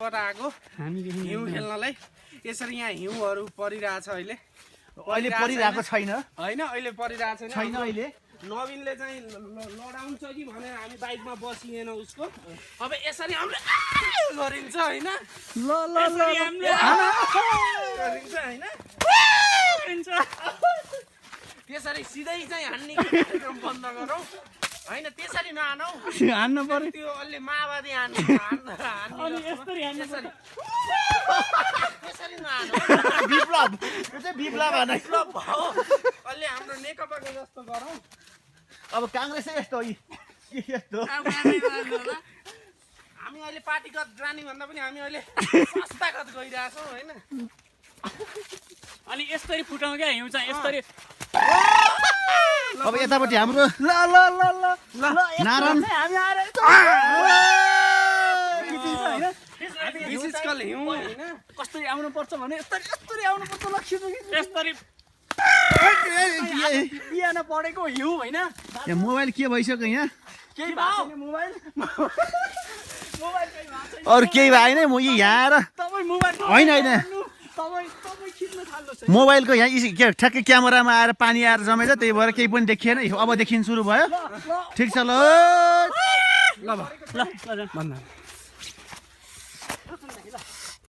आएको हिउँ खेल्नलाई। यसरी यहाँ हिउँहरू परिरहेछ अहिले परिरहेको छैन होइन, अहिले परिरहेको छैन अहिले। नवीनले चाहिँ लडाउँछ कि भनेर हामी बाइकमा बसिएन उसको। अब यसरी हामीले गरिन्छ होइन, गरिन्छ होइन, त्यसरी सिधै चाहिँ हान्ने कार्यक्रम बन्द गरौँ होइन, त्यसरी नहानौ, हान्न पर्यो। त्यो अलि माओवादी हान्ने त्यसरी नहानौ, विप्लव, यो चाहिँ विप्लव होइन। विप्लव भयो। अलि हाम्रो नेकपाको जस्तो गरौँ। अब काङ्ग्रेसै यस्तो हो यस्तो। हामी अहिले पार्टीगत जाने भन्दा पनि हामी अहिले संस्थागत गइरहेछौँ होइन। अनि यसरी फुटाउँ क्या हिउँ चाहिँ यसरी। अब यतापट्टि हाम्रो नारायण विशेषकल हिउँ होइन, कसरी आउनु पर्छ भने यसरी आउनु पर्छ। यसरी बिहान पढेको हिउँ होइन। यहाँ मोबाइल के भइसक्यो यहाँ? केही भएको छैन मोबाइल। अरू केही भएन म यहाँ आएर तपाईँ मोबाइल होइन होइन तपाईँ खिच्न थाल्नुहोस्। मोबाइलको यहाँ के ठ्याक्कै क्यामेरामा आएर पानी आएर जमेछ, त्यही भएर केही पनि देखिएन। अब देखिन सुरु भयो। ठिक छ ल ल